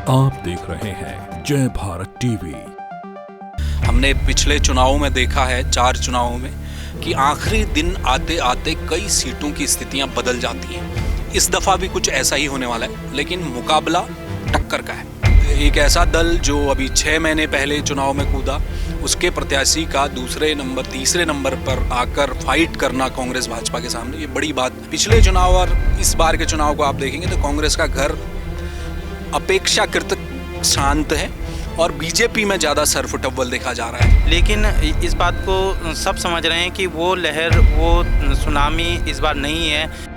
आप देख रहे हैं जय भारत टीवी। हमने पिछले चुनावों में देखा है, 4 चुनावों में, कि आखिरी दिन आते आते कई सीटों की स्थितियां बदल जाती हैं। इस दफ़ा भी कुछ ऐसा ही होने वाला है, लेकिन मुकाबला टक्कर का है। एक ऐसा दल जो अभी 6 महीने पहले चुनाव में कूदा, उसके प्रत्याशी का दूसरे नंबर, तीसरे नंबर पर आकर फाइट करना कांग्रेस भाजपा के सामने, ये बड़ी बात। पिछले चुनाव और इस बार के चुनाव को आप देखेंगे तो कांग्रेस का घर अपेक्षाकृत शांत है और बीजेपी में ज़्यादा सरफुटअव्वल देखा जा रहा है। लेकिन इस बात को सब समझ रहे हैं कि वो लहर, वो सुनामी इस बार नहीं है।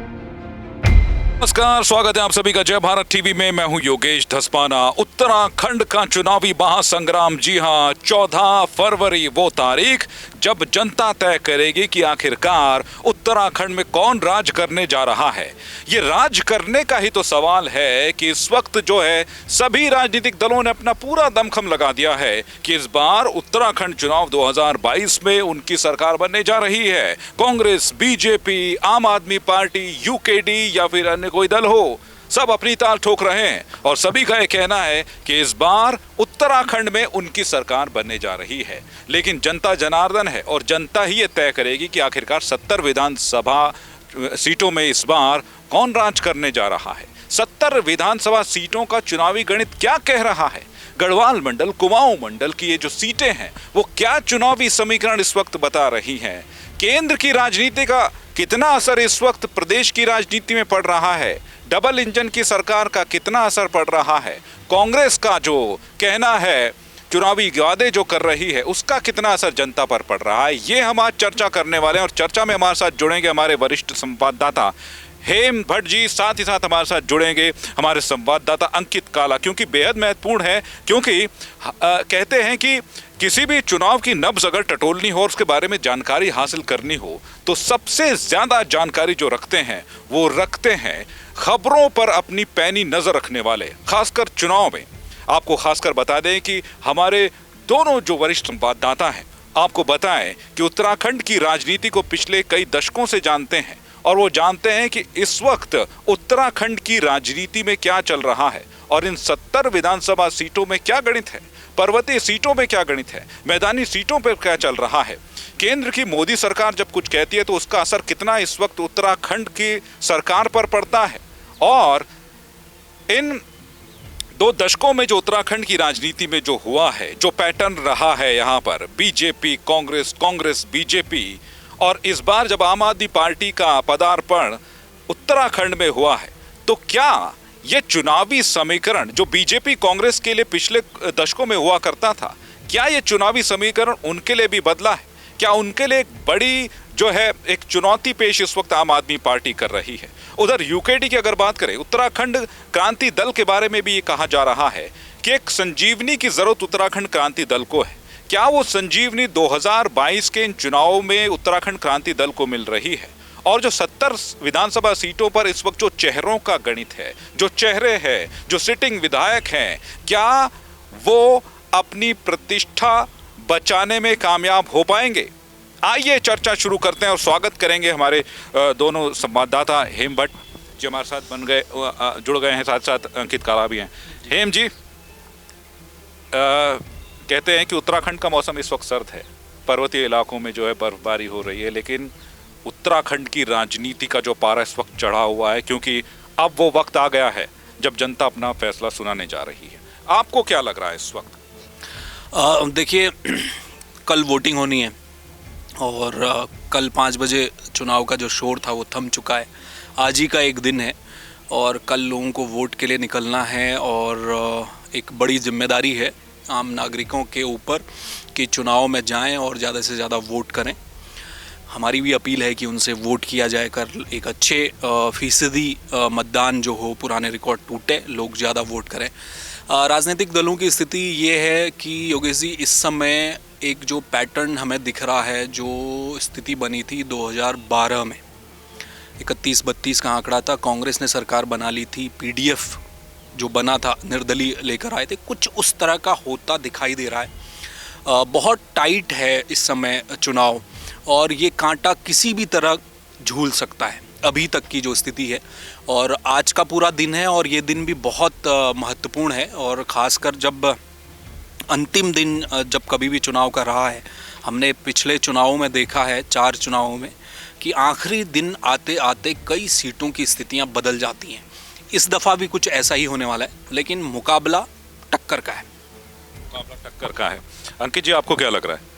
नमस्कार, स्वागत है आप सभी का जय भारत टीवी में। मैं हूं योगेश धस्माना। उत्तराखंड का चुनावी महासंग्राम, जी हां, 14 फरवरी वो तारीख जब जनता तय करेगी कि आखिरकार उत्तराखंड में कौन राज करने जा रहा है। ये राज करने का ही तो सवाल है कि इस वक्त जो है सभी राजनीतिक दलों ने अपना पूरा दमखम लगा दिया है कि इस बार उत्तराखंड चुनाव 2022 में उनकी सरकार बनने जा रही है। कांग्रेस, बीजेपी, आम आदमी पार्टी, यूकेडी या फिर अन्य कोई दल हो, सब अपनी ताल ठोक रहे हैं और सभी का यह कहना है कि इस बार उत्तराखंड में उनकी सरकार बनने जा रही है। लेकिन जनता जनार्दन है और जनता ही ये तय करेगी कि आखिरकार 70 विधानसभा सीटों में इस बार कौन राज करने जा रहा है। 70 विधानसभा सीटों का चुनावी गणित क्या कह रहा है। गढ़वाल मंडल, कुमाऊं मंडल की ये जो सीटें हैं वो क्या चुनावी समीकरण इस वक्त बता रही हैं। केंद्र की राजनीति का कितना असर इस वक्त प्रदेश की राजनीति में पड़ रहा है। डबल इंजन की सरकार का कितना असर पड़ रहा है। कांग्रेस का जो कहना है, चुनावी वादे जो कर रही है, उसका कितना असर जनता पर पड़ रहा है, ये हम आज चर्चा करने वाले हैं। और चर्चा में हमारे साथ जुड़ेंगे हमारे वरिष्ठ संवाददाता हेम भट्ट जी, साथ ही साथ हमारे साथ जुड़ेंगे हमारे संवाददाता अंकित काला, क्योंकि बेहद महत्वपूर्ण है। क्योंकि कहते हैं कि किसी भी चुनाव की नब्ज अगर टटोलनी हो और उसके बारे में जानकारी हासिल करनी हो तो सबसे ज्यादा जानकारी जो रखते हैं वो रखते हैं खबरों पर अपनी पैनी नजर रखने वाले, खासकर चुनाव में। आपको खासकर बता दें कि हमारे दोनों जो वरिष्ठ संवाददाता हैं आपको बताएं कि उत्तराखंड की राजनीति को पिछले कई दशकों से जानते हैं और वो जानते हैं कि इस वक्त उत्तराखंड की राजनीति में क्या चल रहा है और इन 70 विधानसभा सीटों में क्या गणित है, पर्वतीय सीटों में क्या गणित है, मैदानी सीटों पर क्या चल रहा है। केंद्र की मोदी सरकार जब कुछ कहती है तो उसका असर कितना इस वक्त उत्तराखंड की सरकार पर पड़ता है। और इन 2 दशकों में जो उत्तराखंड की राजनीति में जो हुआ है, जो पैटर्न रहा है यहाँ पर, बीजेपी कांग्रेस, कांग्रेस बीजेपी, और इस बार जब आम आदमी पार्टी का पदार्पण उत्तराखंड में हुआ है तो क्या ये चुनावी समीकरण जो बीजेपी कांग्रेस के लिए पिछले दशकों में हुआ करता था, क्या ये चुनावी समीकरण उनके लिए भी बदला है? क्या उनके लिए एक बड़ी जो है एक चुनौती पेश इस वक्त आम आदमी पार्टी कर रही है? उधर यूकेडी की अगर बात करें, उत्तराखंड क्रांति दल के बारे में भी ये कहा जा रहा है कि एक संजीवनी की जरूरत उत्तराखंड क्रांति दल को है। क्या वो संजीवनी 2022 के इन चुनावों में उत्तराखंड क्रांति दल को मिल रही है? और जो 70 विधानसभा सीटों पर इस वक्त जो चेहरों का गणित है, जो चेहरे हैं, जो सिटिंग विधायक हैं, क्या वो अपनी प्रतिष्ठा बचाने में कामयाब हो पाएंगे? आइए चर्चा शुरू करते हैं और स्वागत करेंगे हमारे दोनों संवाददाता हेम भट्ट जी हमारे साथ जुड़ गए हैं, साथ साथ अंकित काला भी हैं। हेम जी, कहते हैं कि उत्तराखंड का मौसम इस वक्त सर्द है, पर्वतीय इलाकों में जो है बर्फबारी हो रही है, लेकिन उत्तराखंड की राजनीति का जो पारा इस वक्त चढ़ा हुआ है, क्योंकि अब वो वक्त आ गया है जब जनता अपना फैसला सुनाने जा रही है। आपको क्या लग रहा है इस वक्त? देखिए, कल वोटिंग होनी है और कल 5 बजे चुनाव का जो शोर था वो थम चुका है। आज ही का एक दिन है और कल लोगों को वोट के लिए निकलना है और एक बड़ी जिम्मेदारी है आम नागरिकों के ऊपर कि चुनाव में जाएं और ज़्यादा से ज़्यादा वोट करें। हमारी भी अपील है कि उनसे वोट किया जाए, कर एक अच्छे फीसदी मतदान जो हो, पुराने रिकॉर्ड टूटे, लोग ज़्यादा वोट करें। राजनीतिक दलों की स्थिति ये है कि योगेश जी, इस समय एक जो पैटर्न हमें दिख रहा है, जो स्थिति बनी थी 2012 में, 31-32 का आंकड़ा था, कांग्रेस ने सरकार बना ली थी, पीडीएफ जो बना था निर्दलीय लेकर आए थे, कुछ उस तरह का होता दिखाई दे रहा है। बहुत टाइट है इस समय चुनाव और ये कांटा किसी भी तरह झूल सकता है। अभी तक की जो स्थिति है, और आज का पूरा दिन है और ये दिन भी बहुत महत्वपूर्ण है। और ख़ासकर जब अंतिम दिन जब कभी भी चुनाव का रहा है, हमने पिछले चुनावों में देखा है, 4 चुनावों में, कि आखिरी दिन आते आते कई सीटों की स्थितियां बदल जाती हैं। इस दफ़ा भी कुछ ऐसा ही होने वाला है, लेकिन मुकाबला टक्कर का है। मुकाबला टक्कर का है। अंकित जी, आपको क्या लग रहा है?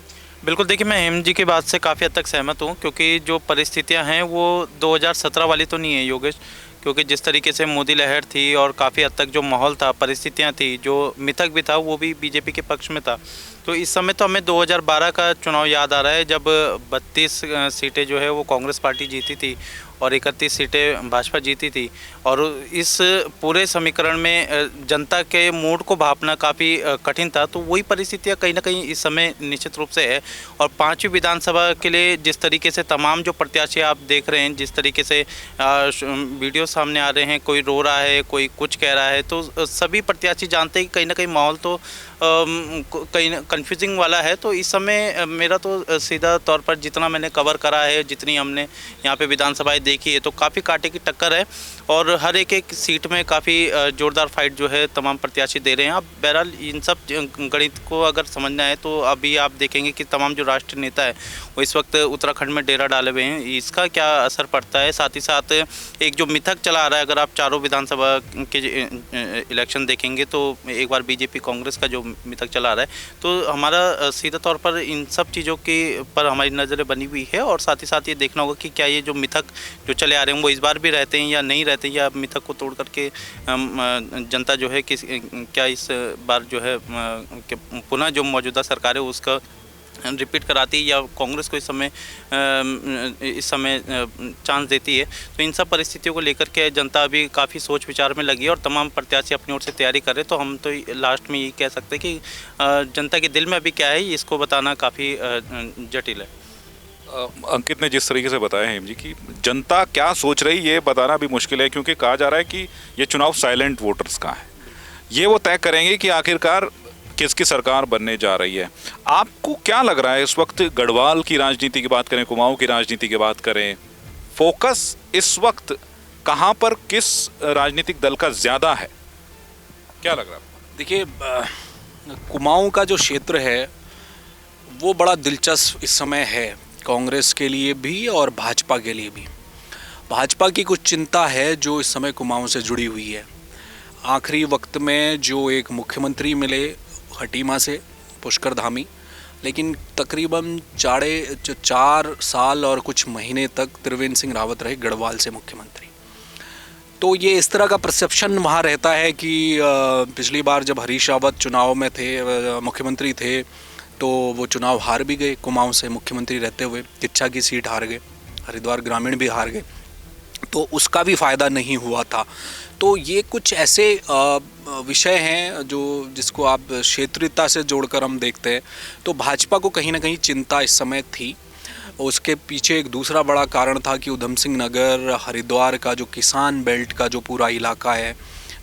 बिल्कुल, देखिए मैं हेम जी की बात से काफ़ी हद तक सहमत हूँ, क्योंकि जो परिस्थितियाँ हैं वो 2017 वाली तो नहीं है योगेश, क्योंकि जिस तरीके से मोदी लहर थी और काफ़ी हद तक जो माहौल था, परिस्थितियाँ थी, जो मिथक भी था वो भी बीजेपी के पक्ष में था। तो इस समय तो हमें 2012 का चुनाव याद आ रहा है, जब 32 सीटें जो है वो कांग्रेस पार्टी जीती थी और 31 सीटें भाजपा जीती थी। और इस पूरे समीकरण में जनता के मूड को भांपना काफ़ी कठिन था। तो वही परिस्थितियाँ कहीं ना कहीं इस समय निश्चित रूप से है। और 5वीं विधानसभा के लिए जिस तरीके से तमाम जो प्रत्याशी आप देख रहे हैं, जिस तरीके से वीडियो सामने आ रहे हैं, कोई रो रहा है, कोई कुछ कह रहा है, तो सभी प्रत्याशी जानते हैं कि कहीं ना कहीं माहौल तो कहीं कंफ्यूजिंग वाला है। तो इस समय मेरा तो सीधा तौर पर जितना मैंने कवर करा है, जितनी हमने यहाँ पे विधानसभाएं देखी है, तो काफ़ी कांटे की टक्कर है और हर एक सीट में काफ़ी ज़ोरदार फाइट जो है तमाम प्रत्याशी दे रहे हैं। अब बहरहाल इन सब गणित को अगर समझना है तो अभी आप देखेंगे कि तमाम जो राष्ट्रीय नेता है वो इस वक्त उत्तराखंड में डेरा डाले हुए हैं। इसका क्या असर पड़ता है, साथ ही साथ एक जो मिथक चला आ रहा है, अगर आप चारों विधानसभा के इलेक्शन देखेंगे तो एक बार बीजेपी कांग्रेस का जो मिथक चला आ रहा है, तो हमारा सीधा तौर पर इन सब चीज़ों के पर हमारी नज़रें बनी हुई है। और साथ ही साथ ये देखना होगा कि क्या ये जो मिथक जो चले आ रहे हैं वो इस बार भी रहते हैं या नहीं रहते, या मिथक को तोड़ करके जनता जो है क्या इस बार जो है पुनः जो मौजूदा सरकार है उसका रिपीट कराती है या कांग्रेस को इस समय चांस देती है। तो इन सब परिस्थितियों को लेकर के जनता अभी काफ़ी सोच विचार में लगी है और तमाम प्रत्याशी अपनी ओर से तैयारी कर रहे हैं। तो हम तो लास्ट में यही कह सकते हैं कि जनता के दिल में अभी क्या है इसको बताना काफ़ी जटिल है। अंकित ने जिस तरीके से बताया हेम जी कि जनता क्या सोच रही ये बताना भी मुश्किल है, क्योंकि कहा जा रहा है कि ये चुनाव साइलेंट वोटर्स का है। ये वो तय करेंगे कि आखिरकार किसकी सरकार बनने जा रही है। आपको क्या लग रहा है इस वक्त, गढ़वाल की राजनीति की बात करें, कुमाऊं की राजनीति की बात करें, फोकस इस वक्त कहां पर, किस राजनीतिक दल का ज्यादा है, क्या लग रहा है? देखिए, कुमाऊं का जो क्षेत्र है वो बड़ा दिलचस्प इस समय है, कांग्रेस के लिए भी और भाजपा के लिए भी। भाजपा की कुछ चिंता है जो इस समय कुमाऊं से जुड़ी हुई है। आखिरी वक्त में जो एक मुख्यमंत्री मिले खटीमा से, पुष्कर धामी, लेकिन तकरीबन 4 साल और कुछ महीने तक त्रिवेंद्र सिंह रावत रहे गढ़वाल से मुख्यमंत्री। तो ये इस तरह का परसेप्शन वहाँ रहता है कि पिछली बार जब हरीश रावत चुनाव में थे, मुख्यमंत्री थे, तो वो चुनाव हार भी गए कुमाऊं से मुख्यमंत्री रहते हुए, किच्छा की सीट हार गए, हरिद्वार ग्रामीण भी हार गए, तो उसका भी फ़ायदा नहीं हुआ था। तो ये कुछ ऐसे विषय हैं जिसको आप क्षेत्रीयता से जोड़कर हम देखते हैं। तो भाजपा को कहीं ना कहीं चिंता इस समय थी। उसके पीछे एक दूसरा बड़ा कारण था कि उधम सिंह नगर, हरिद्वार का जो किसान बेल्ट का जो पूरा इलाका है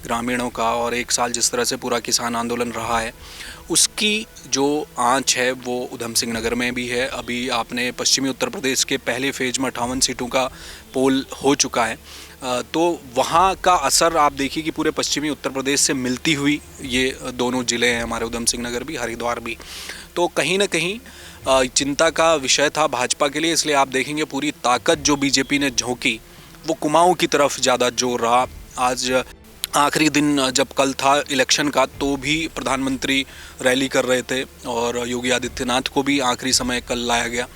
ग्रामीणों का, और 1 साल जिस तरह से पूरा किसान आंदोलन रहा है, उसकी जो आंच है वो उधम सिंह नगर में भी है। अभी आपने पश्चिमी उत्तर प्रदेश के पहले फेज में 58 सीटों का पोल हो चुका है, तो वहाँ का असर आप देखिए कि पूरे पश्चिमी उत्तर प्रदेश से मिलती हुई ये दोनों ज़िले हैं हमारे, उधम सिंह नगर भी, हरिद्वार भी। तो कहीं ना कहीं चिंता का विषय था भाजपा के लिए। इसलिए आप देखेंगे पूरी ताकत जो बीजेपी ने झोंकी वो कुमाऊं की तरफ ज़्यादा जोर रहा। आज आखिरी दिन जब कल था इलेक्शन का, तो भी प्रधानमंत्री रैली कर रहे थे और योगी आदित्यनाथ को भी आखिरी समय कल लाया गया।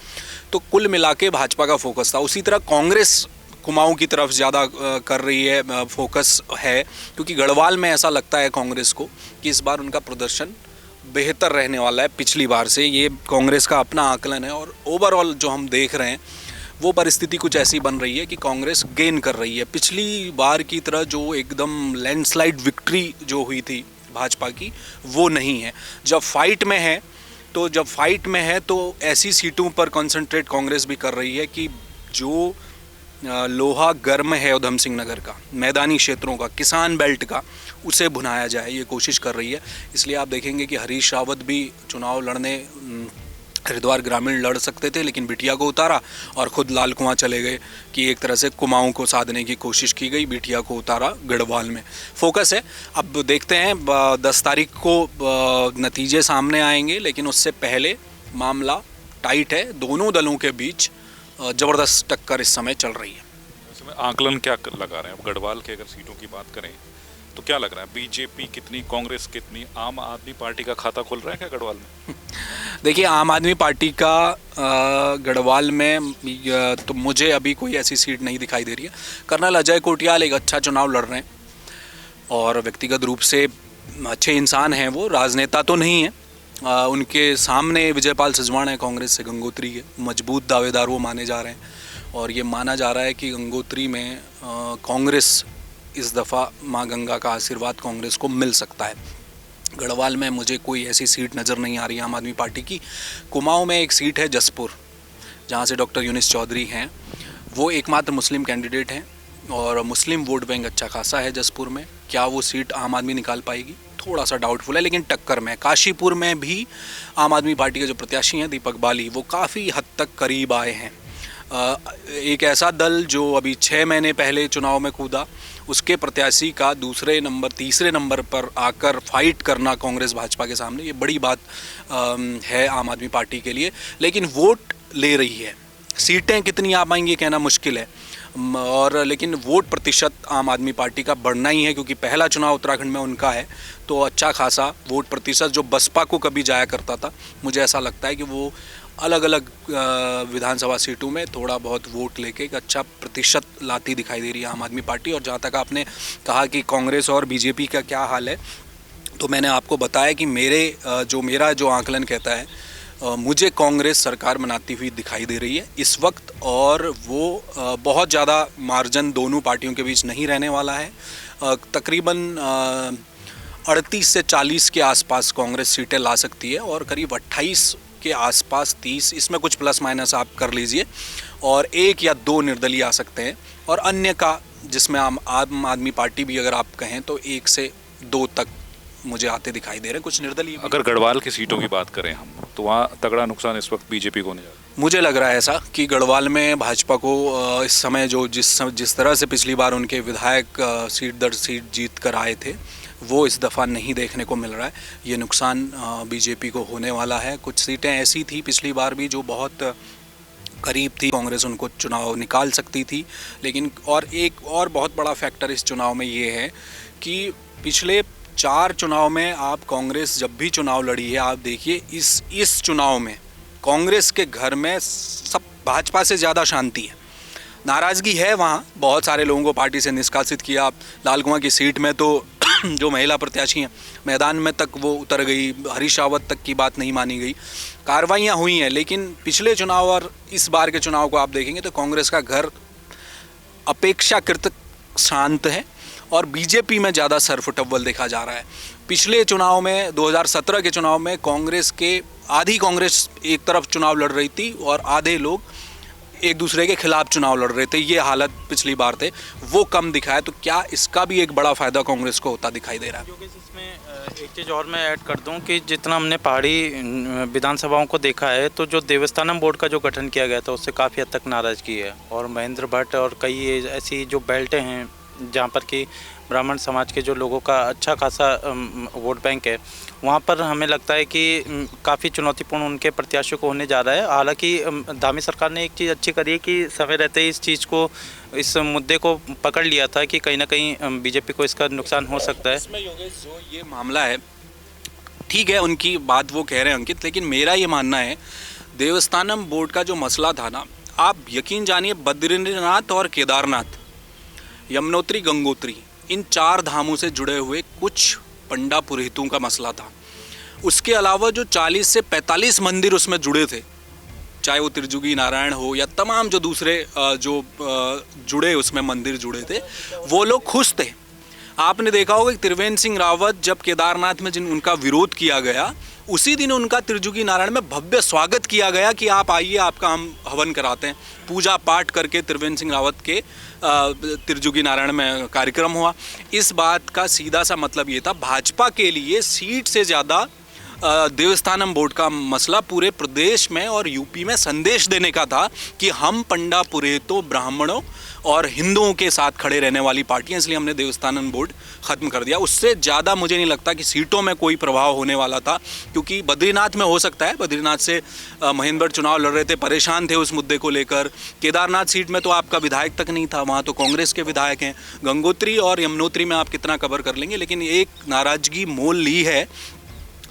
तो कुल मिला के भाजपा का फोकस था। उसी तरह कांग्रेस कुमाऊं की तरफ ज़्यादा कर रही है, फोकस है, क्योंकि गढ़वाल में ऐसा लगता है कांग्रेस को कि इस बार उनका प्रदर्शन बेहतर रहने वाला है पिछली बार से। ये कांग्रेस का अपना आकलन है और ओवरऑल जो हम देख रहे हैं वो परिस्थिति कुछ ऐसी बन रही है कि कांग्रेस गेन कर रही है। पिछली बार की तरह जो एकदम लैंडस्लाइड विक्ट्री जो हुई थी भाजपा की, वो नहीं है। जब फाइट में है तो ऐसी सीटों पर कंसंट्रेट कांग्रेस भी कर रही है कि जो लोहा गर्म है उधम सिंह नगर का, मैदानी क्षेत्रों का, किसान बेल्ट का, उसे भुनाया जाए, ये कोशिश कर रही है। इसलिए आप देखेंगे कि हरीश रावत भी चुनाव लड़ने हरिद्वार ग्रामीण लड़ सकते थे, लेकिन बिटिया को उतारा और ख़ुद लाल कुआं चले गए कि एक तरह से कुमाऊं को साधने की कोशिश की गई, बिटिया को उतारा गढ़वाल में। फोकस है, अब देखते हैं 10 तारीख को नतीजे सामने आएंगे, लेकिन उससे पहले मामला टाइट है, दोनों दलों के बीच ज़बरदस्त टक्कर इस समय चल रही है। इसमें आकलन क्या लगा रहे हैं? अब गढ़वाल के अगर सीटों की बात करें तो क्या लग रहा है, बीजेपी कितनी, कांग्रेस कितनी, आम आदमी पार्टी का खाता खुल रहा है क्या गढ़वाल में? देखिए, आम आदमी पार्टी का गढ़वाल में तो मुझे अभी कोई ऐसी सीट नहीं दिखाई दे रही है। कर्नल अजय कोटियाल एक अच्छा चुनाव लड़ रहे हैं और व्यक्तिगत रूप से अच्छे इंसान हैं, वो राजनेता तो नहीं है। उनके सामने विजयपाल सिजवाण है, कांग्रेस से गंगोत्री के मजबूत दावेदार वो माने जा रहे हैं और ये माना जा रहा है कि गंगोत्री में कांग्रेस इस दफ़ा माँ गंगा का आशीर्वाद कांग्रेस को मिल सकता है। गढ़वाल में मुझे कोई ऐसी सीट नज़र नहीं आ रही है आम आदमी पार्टी की। कुमाऊं में एक सीट है जसपुर, जहाँ से डॉक्टर यूनिस चौधरी हैं, वो एकमात्र मुस्लिम कैंडिडेट हैं और मुस्लिम वोट बैंक अच्छा खासा है जसपुर में। क्या वो सीट आम आदमी निकाल पाएगी? थोड़ा सा डाउटफुल है, लेकिन टक्कर में। काशीपुर में भी आम आदमी पार्टी के जो प्रत्याशी हैं दीपक बाली, वो काफ़ी हद तक करीब आए हैं। एक ऐसा दल जो अभी 6 महीने पहले चुनाव में कूदा, उसके प्रत्याशी का दूसरे नंबर तीसरे नंबर पर आकर फाइट करना कांग्रेस भाजपा के सामने, ये बड़ी बात है आम आदमी पार्टी के लिए। लेकिन वोट ले रही है, सीटें कितनी आ पाएंगी कहना मुश्किल है, और लेकिन वोट प्रतिशत आम आदमी पार्टी का बढ़ना ही है, क्योंकि पहला चुनाव उत्तराखंड में उनका है, तो अच्छा खासा वोट प्रतिशत जो बसपा को कभी जाया करता था, मुझे ऐसा लगता है कि वो अलग अलग विधानसभा सीटों में थोड़ा बहुत वोट लेके एक अच्छा प्रतिशत लाती दिखाई दे रही है आम आदमी पार्टी। और जहाँ तक आपने कहा कि कांग्रेस और बीजेपी का क्या हाल है, तो मैंने आपको बताया कि मेरा जो आकलन कहता है, मुझे कांग्रेस सरकार बनाती हुई दिखाई दे रही है इस वक्त, और वो बहुत ज़्यादा मार्जिन दोनों पार्टियों के बीच नहीं रहने वाला है। तकरीबन 38 से 40 के आसपास कांग्रेस सीटें ला सकती है और करीब 28 के आसपास 30, इसमें कुछ प्लस माइनस आप कर लीजिए, और 1 या 2 निर्दलीय आ सकते हैं, और अन्य का जिसमें आम आदमी पार्टी भी अगर आप कहें तो 1 से 2 तक मुझे आते दिखाई दे रहे हैं, कुछ निर्दलीय। अगर गढ़वाल की सीटों की बात करें हम, तो वहाँ तगड़ा नुकसान इस वक्त बीजेपी को होने जा रहा है। मुझे लग रहा है ऐसा कि गढ़वाल में भाजपा को इस समय जिस तरह से पिछली बार उनके विधायक सीट दर सीट जीत कर आए थे, वो इस दफ़ा नहीं देखने को मिल रहा है। ये नुकसान बीजेपी को होने वाला है। कुछ सीटें ऐसी थी पिछली बार भी जो बहुत करीब थी, कांग्रेस उनको चुनाव निकाल सकती थी, लेकिन और एक और बहुत बड़ा फैक्टर इस चुनाव में ये है कि पिछले 4 चुनाव में आप कांग्रेस जब भी चुनाव लड़ी है, आप देखिए इस चुनाव में कांग्रेस के घर में सब भाजपा से ज़्यादा शांति है, नाराज़गी है। वहाँ बहुत सारे लोगों को पार्टी से निष्कासित किया। लाल कुआं की सीट में तो जो महिला प्रत्याशी हैं मैदान में तक वो उतर गई, हरीश रावत तक की बात नहीं मानी गई, कार्रवाइयाँ हुई हैं। लेकिन पिछले चुनाव और इस बार के चुनाव को आप देखेंगे तो कांग्रेस का घर अपेक्षाकृत शांत है और बीजेपी में ज़्यादा सरफुटअव्वल देखा जा रहा है। पिछले चुनाव में 2017 के चुनाव में आधी कांग्रेस एक तरफ चुनाव लड़ रही थी और आधे लोग एक दूसरे के खिलाफ चुनाव लड़ रहे थे। ये हालत पिछली बार थे, वो कम दिखा है। तो क्या इसका भी एक बड़ा फ़ायदा कांग्रेस को होता दिखाई दे रहा है? क्योंकि इसमें एक चीज़ और मैं ऐड कर दूं कि जितना हमने पहाड़ी विधानसभाओं को देखा है, तो जो देवस्थानम बोर्ड का जो गठन किया गया था उससे काफ़ी हद तक नाराज़गी है, और महेंद्र भट्ट और कई ऐसी जो बेल्टें हैं जहाँ पर कि ब्राह्मण समाज के जो लोगों का अच्छा खासा वोट बैंक है, वहाँ पर हमें लगता है कि काफ़ी चुनौतीपूर्ण उनके प्रत्याशियों को होने जा रहा है। हालांकि धामी सरकार ने एक चीज़ अच्छी करी है कि समय रहते ही इस मुद्दे को पकड़ लिया था कि कहीं ना कहीं बीजेपी को इसका नुकसान हो सकता है। इसमें योगेश जो ये मामला है, ठीक है उनकी बात वो कह रहे हैं अंकित, लेकिन मेरा ये मानना है देवस्थानम बोर्ड का जो मसला था ना, आप यकीन जानिए बद्रीनाथ और केदारनाथ, यमुनोत्री, गंगोत्री, इन 4 धामों से जुड़े हुए कुछ पंडा पुरोहितों का मसला था। उसके अलावा जो 40 से 45 मंदिर उसमें जुड़े थे, चाहे वो त्रिजुगी नारायण हो या तमाम जो दूसरे जुड़े उसमें मंदिर जुड़े थे, वो लोग खुश थे। आपने देखा होगा कि त्रिवेंद्र सिंह रावत जब केदारनाथ में उनका विरोध किया गया, उसी दिन उनका त्रिजुगी नारायण में भव्य स्वागत किया गया कि आप आइए, आपका हम हवन कराते हैं। पूजा पाठ करके त्रिवेंद्र सिंह रावत के त्रिजुगी नारायण में कार्यक्रम हुआ। इस बात का सीधा सा मतलब ये था, भाजपा के लिए सीट से ज़्यादा देवस्थानम बोर्ड का मसला पूरे प्रदेश में और यूपी में संदेश देने का था कि हम पंडा पुरोहितों, ब्राह्मणों और हिंदुओं के साथ खड़े रहने वाली पार्टियां, इसलिए हमने देवस्थानम बोर्ड ख़त्म कर दिया। उससे ज़्यादा मुझे नहीं लगता कि सीटों में कोई प्रभाव होने वाला था, क्योंकि बद्रीनाथ में हो सकता है। बद्रीनाथ से महेंद्र चुनाव लड़ रहे थे, परेशान थे उस मुद्दे को लेकर। केदारनाथ सीट में तो आपका विधायक तक नहीं था, वहाँ तो कांग्रेस के विधायक हैं। गंगोत्री और यमुनोत्री में आप कितना कवर कर लेंगे, लेकिन एक नाराज़गी मोल ली है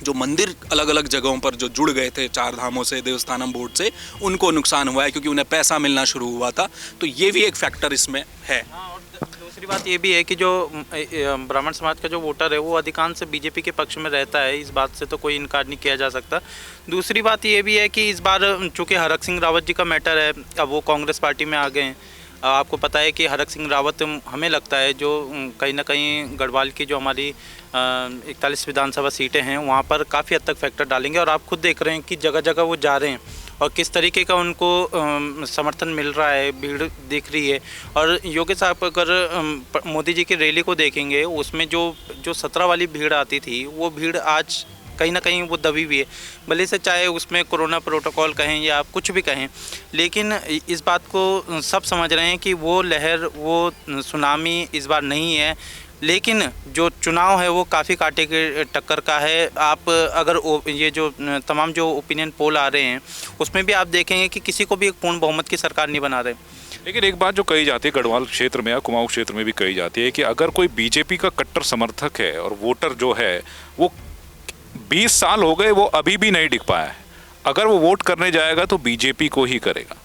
जो मंदिर अलग अलग जगहों पर जो जुड़ गए थे चार धामों से, देवस्थानम बोर्ड से, उनको नुकसान हुआ है क्योंकि उन्हें पैसा मिलना शुरू हुआ था। तो ये भी एक फैक्टर इसमें है। और दूसरी बात ये भी है कि जो ब्राह्मण समाज का जो वोटर है वो अधिकांश बीजेपी के पक्ष में रहता है, इस बात से तो कोई इनकार नहीं किया जा सकता। दूसरी बात ये भी है कि इस बार चूँकि हरक सिंह रावत जी का मैटर है, अब वो कांग्रेस पार्टी में आ गए हैं। आपको पता है कि हरक सिंह रावत, हमें लगता है जो कहीं ना कहीं गढ़वाल की जो हमारी 41 विधानसभा सीटें हैं वहाँ पर काफ़ी हद तक फैक्टर डालेंगे। और आप खुद देख रहे हैं कि जगह जगह वो जा रहे हैं और किस तरीके का उनको समर्थन मिल रहा है, भीड़ दिख रही है। और योगेश, आप अगर मोदी जी की रैली को देखेंगे, उसमें जो 17 वाली भीड़ आती थी, वो भीड़ आज कहीं ना कहीं वो दबी हुई है। भले से चाहे उसमें कोरोना प्रोटोकॉल कहें या आप कुछ भी कहें, लेकिन इस बात को सब समझ रहे हैं कि वो लहर, वो सुनामी इस बार नहीं है। लेकिन जो चुनाव है वो काफ़ी कांटे के टक्कर का है। आप अगर ये जो तमाम जो ओपिनियन पोल आ रहे हैं उसमें भी आप देखेंगे कि किसी को भी एक पूर्ण बहुमत की सरकार नहीं बना रहे। लेकिन एक बात जो कही जाती है गढ़वाल क्षेत्र में या कुमाऊं क्षेत्र में भी कही जाती है कि अगर कोई बीजेपी का कट्टर समर्थक है और वोटर जो है वो 20 साल हो गए, वो अभी भी नहीं टिक पाया है, अगर वो वोट करने जाएगा तो बीजेपी को ही करेगा।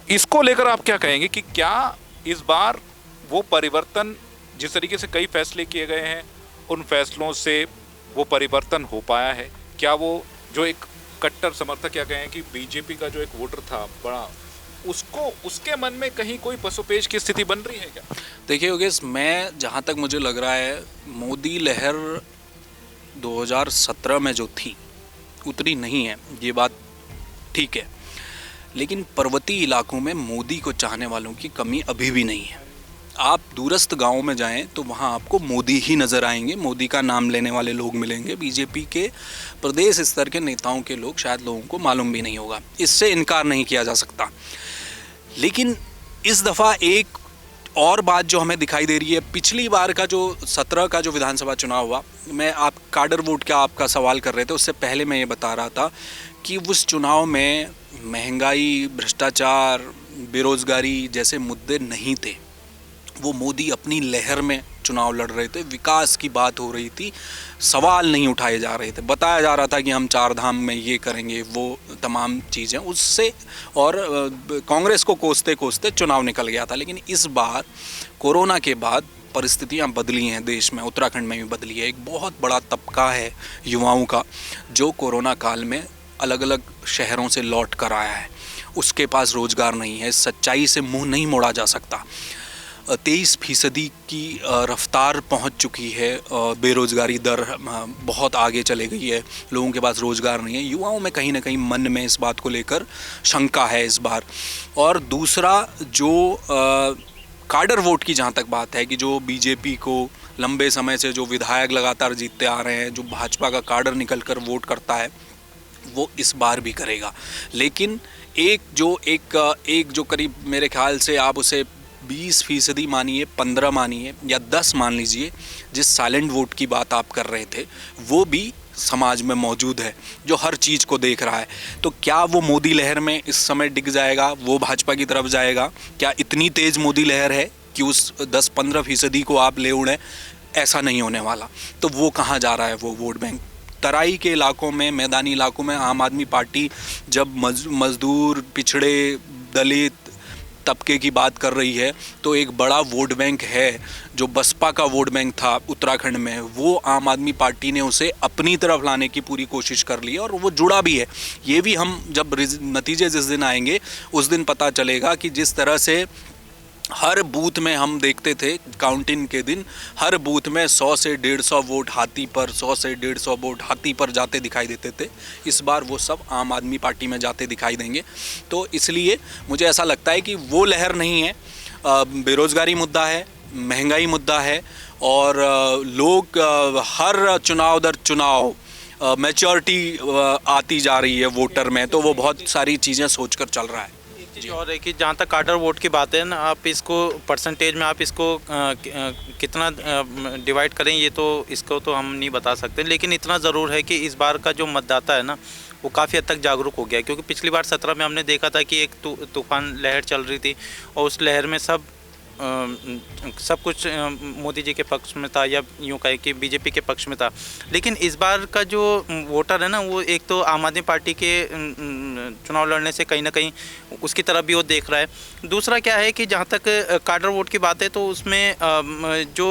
इसको लेकर आप क्या कहेंगे कि क्या इस बार वो परिवर्तन, जिस तरीके से कई फैसले किए गए हैं, उन फैसलों से वो परिवर्तन हो पाया है? क्या वो जो एक कट्टर समर्थक, क्या कहें कि बीजेपी का जो एक वोटर था बड़ा, उसको, उसके मन में कहीं कोई पसोपेश की स्थिति बन रही है क्या? देखिए योगेश, मैं जहाँ तक मुझे लग रहा है, मोदी लहर 2017 में जो थी उतनी नहीं है, ये बात ठीक है। लेकिन पर्वतीय इलाकों में मोदी को चाहने वालों की कमी अभी भी नहीं है। आप दूरस्थ गांवों में जाएं तो वहां आपको मोदी ही नज़र आएंगे, मोदी का नाम लेने वाले लोग मिलेंगे। बीजेपी के प्रदेश स्तर के नेताओं के लोग शायद लोगों को मालूम भी नहीं होगा, इससे इनकार नहीं किया जा सकता। लेकिन इस दफ़ा एक और बात जो हमें दिखाई दे रही है, पिछली बार का जो 17 का जो विधानसभा चुनाव हुआ, मैं आप काडर वोट का आपका सवाल कर रहे थे, उससे पहले मैं ये बता रहा था कि उस चुनाव में महंगाई, भ्रष्टाचार, बेरोज़गारी जैसे मुद्दे नहीं थे। वो मोदी अपनी लहर में चुनाव लड़ रहे थे, विकास की बात हो रही थी, सवाल नहीं उठाए जा रहे थे, बताया जा रहा था कि हम चार धाम में ये करेंगे, वो तमाम चीज़ें उससे, और कांग्रेस को कोसते कोसते चुनाव निकल गया था। लेकिन इस बार कोरोना के बाद परिस्थितियां बदली हैं देश में, उत्तराखंड में भी बदली है। एक बहुत बड़ा तबका है युवाओं का जो कोरोना काल में अलग अलग शहरों से लौट कर आया है, उसके पास रोज़गार नहीं है। सच्चाई से मुँह नहीं मोड़ा जा सकता। 23% की रफ्तार पहुंच चुकी है, बेरोज़गारी दर बहुत आगे चले गई है, लोगों के पास रोज़गार नहीं है। युवाओं में कहीं ना कहीं मन में इस बात को लेकर शंका है इस बार। और दूसरा जो काडर वोट की जहां तक बात है कि जो बीजेपी को लंबे समय से जो विधायक लगातार जीतते आ रहे हैं, जो भाजपा का काडर निकल कर वोट करता है, वो इस बार भी करेगा। लेकिन एक जो करीब मेरे ख्याल से आप उसे 20% मानिए, 15 मानिए या 10 मान लीजिए, जिस साइलेंट वोट की बात आप कर रहे थे, वो भी समाज में मौजूद है जो हर चीज़ को देख रहा है। तो क्या वो मोदी लहर में इस समय डिग जाएगा, वो भाजपा की तरफ जाएगा? क्या इतनी तेज़ मोदी लहर है कि उस 10-15% को आप ले उड़ें? ऐसा नहीं होने वाला। तो वो कहाँ जा रहा है वो वोट बैंक? तराई के इलाकों में, मैदानी इलाकों में आम आदमी पार्टी जब मजदूर, पिछड़े, दलित तबके की बात कर रही है, तो एक बड़ा वोट बैंक है जो बसपा का वोट बैंक था उत्तराखंड में, वो आम आदमी पार्टी ने उसे अपनी तरफ लाने की पूरी कोशिश कर ली है और वो जुड़ा भी है। ये भी हम जब नतीजे जिस दिन आएंगे उस दिन पता चलेगा कि जिस तरह से हर बूथ में हम देखते थे काउंटिंग के दिन, हर बूथ में 100 से 150 वोट हाथी पर, 100 से 150 वोट हाथी पर जाते दिखाई देते थे। इस बार वो सब आम आदमी पार्टी में जाते दिखाई देंगे। तो इसलिए मुझे ऐसा लगता है कि वो लहर नहीं है। बेरोज़गारी मुद्दा है, महंगाई मुद्दा है, और लोग हर चुनाव दर चुनाव मैच्योरिटी आती जा रही है वोटर में, तो वो बहुत सारी चीज़ें सोचकर चल रहा है। जी, और है कि जहाँ तक काडर वोट की बात है ना, आप इसको परसेंटेज में आप इसको कितना डिवाइड करें, ये तो इसको तो हम नहीं बता सकते, लेकिन इतना ज़रूर है कि इस बार का जो मतदाता है ना वो काफ़ी हद तक जागरूक हो गया है। क्योंकि पिछली बार 17 में हमने देखा था कि एक तूफान लहर चल रही थी और उस लहर में सब कुछ मोदी जी के पक्ष में था, या यूँ कहे कि बीजेपी के पक्ष में था। लेकिन इस बार का जो वोटर है ना, वो एक तो आम आदमी पार्टी के चुनाव लड़ने से कहीं ना कहीं उसकी तरफ भी वो देख रहा है। दूसरा क्या है कि जहाँ तक काडर वोट की बात है, तो उसमें जो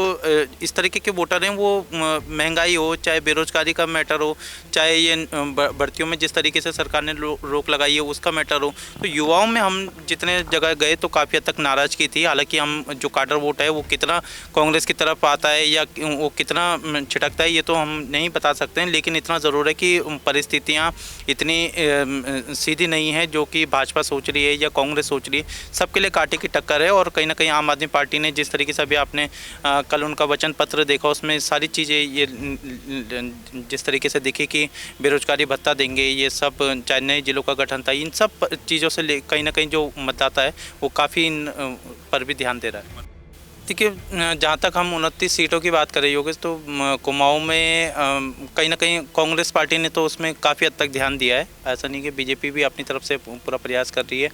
इस तरीके के वोटर हैं वो महंगाई हो, चाहे बेरोजगारी का मैटर हो, चाहे ये भर्तियों में जिस तरीके से सरकार ने रोक लगाई है उसका मैटर हो, तो युवाओं में हम जितने जगह गए तो काफ़ी हद तक नाराज़गी थी। हालांकि हम जो काडर वोट है वो कितना कांग्रेस की तरफ आता है या वो कितना छिटकता है ये तो हम नहीं बता सकते हैं, लेकिन इतना ज़रूर है कि परिस्थितियाँ इतनी सीधी नहीं है जो कि भाजपा सोच रही है या कांग्रेस सोच रही है। सबके लिए कांटे की टक्कर है, और कहीं ना कहीं आम आदमी पार्टी ने जिस तरीके से अभी आपने कल उनका वचन पत्र देखा, उसमें सारी चीज़ें ये जिस तरीके से दिखी कि बेरोजगारी भत्ता देंगे, ये सब, चाहे नए जिलों का गठन था, इन सब चीज़ों से कहीं ना कहीं जो मतदाता है वो काफ़ी इन पर भी ध्यान दे रहा है। देखिए, जहाँ तक हम 29 सीटों की बात करें योगेश, तो कुमाऊं में कहीं ना कहीं कांग्रेस पार्टी ने तो उसमें काफ़ी हद तक ध्यान दिया है। ऐसा नहीं कि बीजेपी भी अपनी तरफ से पूरा प्रयास कर रही है,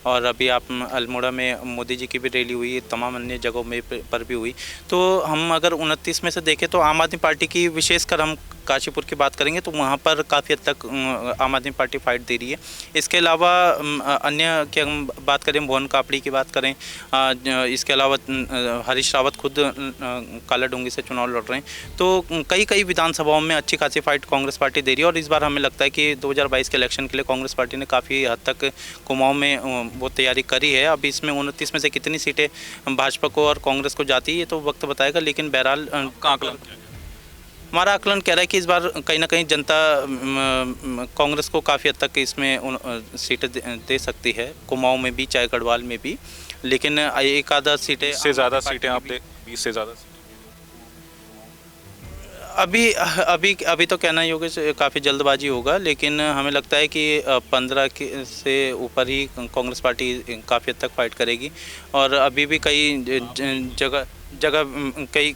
और अभी आप अल्मोड़ा में मोदी जी की भी रैली हुई, तमाम अन्य जगहों में पर भी हुई। तो हम अगर 29 में से देखें तो आम आदमी पार्टी की, विशेषकर हम काशीपुर की बात करेंगे तो वहाँ पर काफ़ी हद तक आम आदमी पार्टी फाइट दे रही है। इसके अलावा अन्य की हम बात करें, भुवन कापड़ी की बात करें, इसके अलावा हरीश रावत खुद कालाडूंगी से चुनाव लड़ रहे हैं। तो कई विधानसभाओं में अच्छी खासी फाइट कांग्रेस पार्टी दे रही है, और इस बार हमें लगता है कि 2022 के इलेक्शन के लिए कांग्रेस पार्टी ने काफ़ी हद तक कुमाऊं में वो तैयारी करी है। अब इसमें 29 में से कितनी सीटें भाजपा को और कांग्रेस को जाती है ये तो वक्त बताएगा, लेकिन बहरहाल हमारा आकलन कह रहा है कि इस बार कहीं ना कहीं जनता कांग्रेस को काफ़ी हद तक इसमें सीटें दे सकती है, कुमाऊं में भी चाहे गढ़वाल में भी, लेकिन एक आधा सीटें से ज़्यादा सीटें आप देख, 20 से ज़्यादा अभी तो कहना योगेश काफ़ी जल्दबाजी होगा, लेकिन हमें लगता है कि 15 से ऊपर ही कांग्रेस पार्टी काफ़ी हद तक फाइट करेगी। और अभी भी कई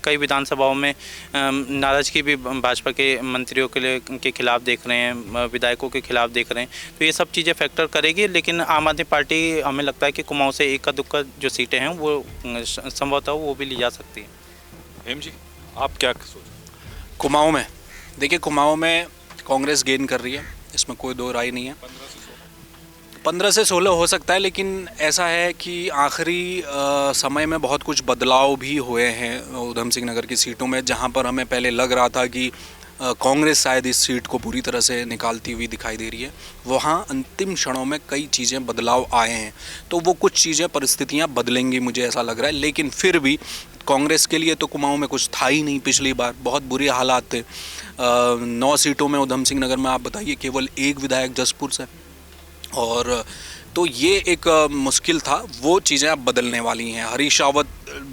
कई विधानसभाओं में नाराज़गी भी भाजपा के मंत्रियों के खिलाफ देख रहे हैं, विधायकों के खिलाफ देख रहे हैं, तो ये सब चीज़ें फैक्टर करेगी। लेकिन आम आदमी पार्टी हमें लगता है कि कुमाऊं से इक्का दुक्का जो सीटें हैं वो संभवतः वो भी ली जा सकती है। हेम जी, आप क्या सोच? कुमाऊं में देखिए, कुमाऊं में कांग्रेस गेन कर रही है, इसमें कोई दो राय नहीं है। 15 से 16 हो सकता है, लेकिन ऐसा है कि आखिरी समय में बहुत कुछ बदलाव भी हुए हैं ऊधम सिंह नगर की सीटों में, जहां पर हमें पहले लग रहा था कि कांग्रेस शायद इस सीट को पूरी तरह से निकालती हुई दिखाई दे रही है। वहाँ अंतिम क्षणों में कई चीज़ें बदलाव आए हैं, तो वो कुछ चीज़ें, परिस्थितियाँ बदलेंगी, मुझे ऐसा लग रहा है। लेकिन फिर भी कांग्रेस के लिए तो कुमाऊं में कुछ था ही नहीं। पिछली बार बहुत बुरे हालात थे। 9 सीटों में ऊधम सिंह नगर में आप बताइए केवल एक विधायक जसपुर से, और तो ये एक मुश्किल था। वो चीज़ें अब बदलने वाली हैं। हरीश रावत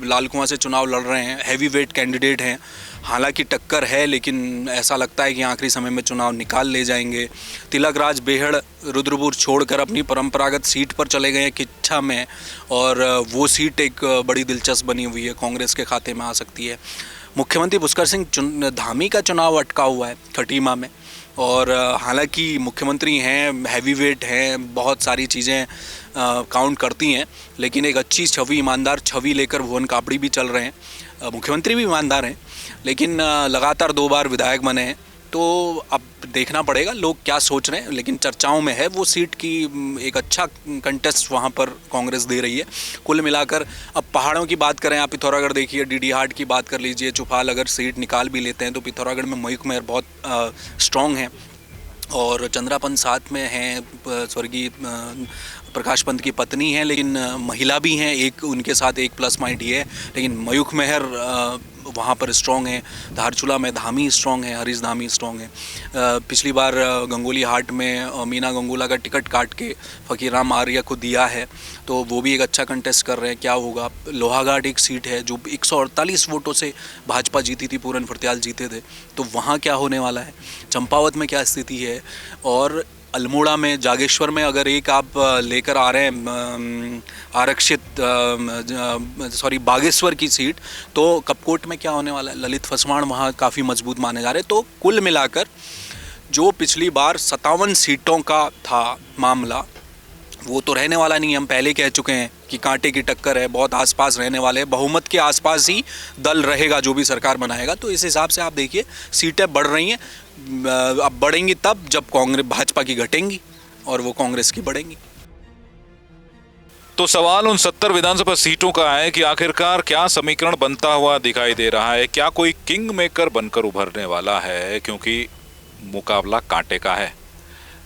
लाल कुआं से चुनाव लड़ रहे हैं, हैवी वेट कैंडिडेट हैं, हालांकि टक्कर है, लेकिन ऐसा लगता है कि आखिरी समय में चुनाव निकाल ले जाएंगे। तिलकराज बेहड़ रुद्रपुर छोड़कर अपनी परंपरागत सीट पर चले गए हैं किच्छा में, और वो सीट एक बड़ी दिलचस्प बनी हुई है, कांग्रेस के खाते में आ सकती है। मुख्यमंत्री पुष्कर सिंह धामी का चुनाव अटका हुआ है खटीमा में, और हालांकि मुख्यमंत्री हैं, हैवी वेट हैं, बहुत सारी चीज़ें काउंट करती हैं, लेकिन एक अच्छी छवि, ईमानदार छवि लेकर भुवन कापड़ी भी चल रहे हैं। मुख्यमंत्री भी ईमानदार हैं, लेकिन लगातार 2 बार विधायक बने हैं, तो अब देखना पड़ेगा लोग क्या सोच रहे हैं। लेकिन चर्चाओं में है वो सीट की, एक अच्छा कंटेस्ट वहाँ पर कांग्रेस दे रही है। कुल मिलाकर अब पहाड़ों की बात करें, आप पिथौरागढ़ देखिए, डीडी हाट की बात कर लीजिए, चुफाल अगर सीट निकाल भी लेते हैं तो पिथौरागढ़ में मयूख मेहर बहुत स्ट्रॉन्ग है, और चंद्रापन साथ में हैं, स्वर्गीय प्रकाश पंत की पत्नी हैं, लेकिन महिला भी हैं एक, उनके साथ एक प्लस पॉइंट ये है। लेकिन मयूख मेहर वहाँ पर स्ट्रॉन्ग है, धारचूला में धामी स्ट्रॉन्ग है, हरीश धामी स्ट्रॉन्ग है। पिछली बार गंगोली हाट में मीना गंगोला का टिकट काट के फ़कीराम आर्य को दिया है, तो वो भी एक अच्छा कंटेस्ट कर रहे हैं। क्या होगा? लोहाघाट एक सीट है जो 148 वोटों से भाजपा जीती थी, पूरन फुर्त्याल जीते थे, तो वहाँ क्या होने वाला है? चंपावत में क्या स्थिति है? और अल्मोड़ा में, जागेश्वर में अगर एक आप लेकर आ रहे हैं आरक्षित बागेश्वर की सीट, तो कपकोट में क्या होने वाला है? ललित फसवाण वहाँ काफ़ी मजबूत माने जा रहे हैं। तो कुल मिलाकर जो पिछली बार 57 सीटों का था मामला, वो तो रहने वाला नहीं है। हम पहले कह चुके हैं कि कांटे की टक्कर है, बहुत आसपास रहने वाले हैं, बहुमत के आसपास ही दल रहेगा जो भी सरकार बनाएगा। तो इस हिसाब से आप देखिए सीटें बढ़ रही हैं। अब बढ़ेंगी तब जब कांग्रेस भाजपा की घटेंगी और वो कांग्रेस की बढ़ेंगी। तो सवाल उन 70 विधानसभा सीटों का है कि आखिरकार क्या समीकरण बनता हुआ दिखाई दे रहा है? क्या कोई किंग मेकर बनकर उभरने वाला है? क्योंकि मुकाबला कांटे का है।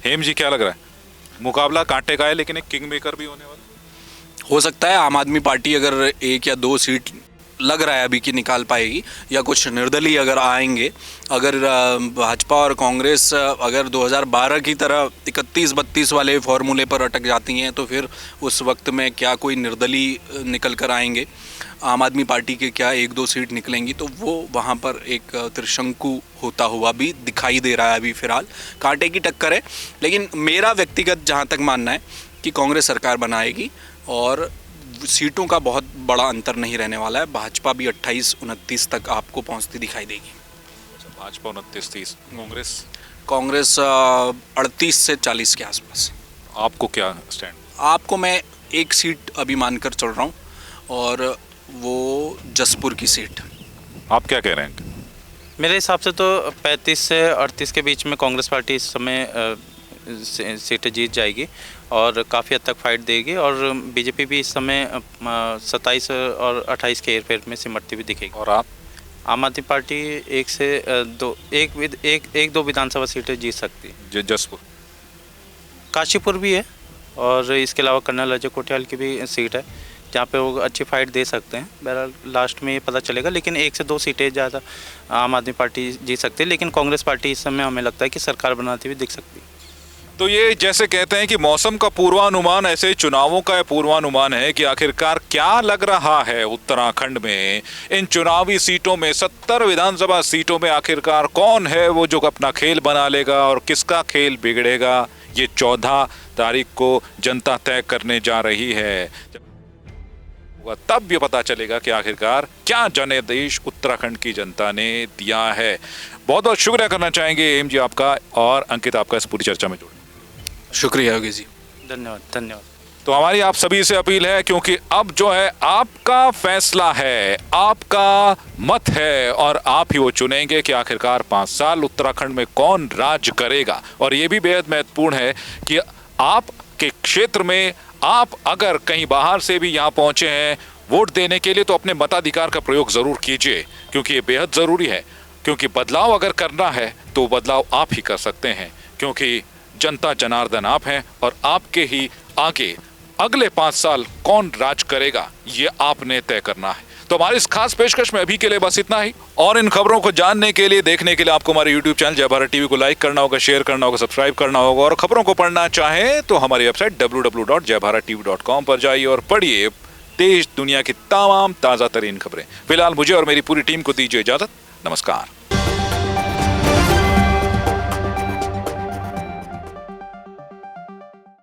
हेम जी, क्या लग रहा है? मुकाबला कांटे का है, लेकिन एक किंग मेकर भी होने वाला हो सकता है। आम आदमी पार्टी अगर 1 या 2 सीट लग रहा है अभी कि निकाल पाएगी, या कुछ निर्दलीय अगर आएंगे, अगर भाजपा और कांग्रेस अगर 2012 की तरह 31-32 वाले फॉर्मूले पर अटक जाती हैं, तो फिर उस वक्त में क्या कोई निर्दलीय निकल कर आएंगे? आम आदमी पार्टी के क्या 1-2 सीट निकलेंगी, तो वो वहाँ पर एक त्रिशंकु होता हुआ भी दिखाई दे रहा है। अभी फिलहाल कांटे की टक्कर है, लेकिन मेरा व्यक्तिगत जहाँ तक मानना है कि कांग्रेस सरकार बनाएगी और सीटों का बहुत बड़ा अंतर नहीं रहने वाला है। भाजपा भी 28-29 तक आपको पहुंचती दिखाई देगी। भाजपा 29-30, कांग्रेस 38 से 40 के आसपास। आपको क्या स्टैंड? आपको मैं एक सीट अभी मानकर चल रहा हूं, और वो जसपुर की सीट। आप क्या कह रहे हैं? मेरे हिसाब से तो 35 से 38 के बीच में कांग्रेस पार्टी इस समय सीटें जीत जाएगी और काफ़ी हद तक फाइट देगी, और बीजेपी भी इस समय 27 और 28 के हेरफेर में सिमटती हुई दिखेगी। और आप? आम आदमी पार्टी 1 से 2 विधानसभा सीटें जीत सकती है। जसपुर, काशीपुर भी है, और इसके अलावा कर्नल अजय कोटियाल की भी सीट है जहाँ पे वो अच्छी फाइट दे सकते हैं। बहरहाल लास्ट में ये पता चलेगा, लेकिन 1 से 2 सीटें ज़्यादा आम आदमी पार्टी जीत सकती है, लेकिन कांग्रेस पार्टी इस समय हमें लगता है कि सरकार बनाती हुई दिख सकती है। तो ये जैसे कहते हैं कि मौसम का पूर्वानुमान, ऐसे चुनावों का पूर्वानुमान है कि आखिरकार क्या लग रहा है उत्तराखंड में इन चुनावी सीटों में, 70 विधानसभा सीटों में आखिरकार कौन है वो जो अपना खेल बना लेगा और किसका खेल बिगड़ेगा? ये 14 तारीख को जनता तय करने जा रही है। तब ये पता चलेगा कि आखिरकार क्या जनादेश उत्तराखंड की जनता ने दिया है। बहुत बहुत शुक्रिया करना चाहेंगे एम जी आपका और अंकित आपका इस पूरी चर्चा में जुड़ने। शुक्रिया योगी जी। धन्यवाद। तो हमारी आप सभी से अपील है, क्योंकि अब जो है आपका फैसला है, आपका मत है, और आप ही वो चुनेंगे कि आखिरकार 5 साल उत्तराखंड में कौन राज करेगा। और ये भी बेहद महत्वपूर्ण है कि आपके क्षेत्र में आप अगर कहीं बाहर से भी यहाँ पहुंचे हैं वोट देने के लिए, तो अपने मताधिकार का प्रयोग जरूर कीजिए, क्योंकि ये बेहद जरूरी है। क्योंकि बदलाव अगर करना है तो बदलाव आप ही कर सकते हैं, क्योंकि जनता जनार्दन आप हैं, और आपके ही आगे अगले 5 साल कौन राज करेगा ये आपने तय करना है। तो हमारी इस खास पेशकश में अभी के लिए बस इतना ही, और इन खबरों को जानने के लिए, देखने के लिए आपको हमारे YouTube चैनल जय भारत टीवी को लाइक करना होगा, शेयर करना होगा, सब्सक्राइब करना होगा, और खबरों को पढ़ना चाहें तो हमारी वेबसाइट www.jaybharattv.com पर जाइए और पढ़िए देश दुनिया की तमाम ताज़ा तरीन खबरें। फिलहाल मुझे और मेरी पूरी टीम को दीजिए इजाजत। नमस्कार।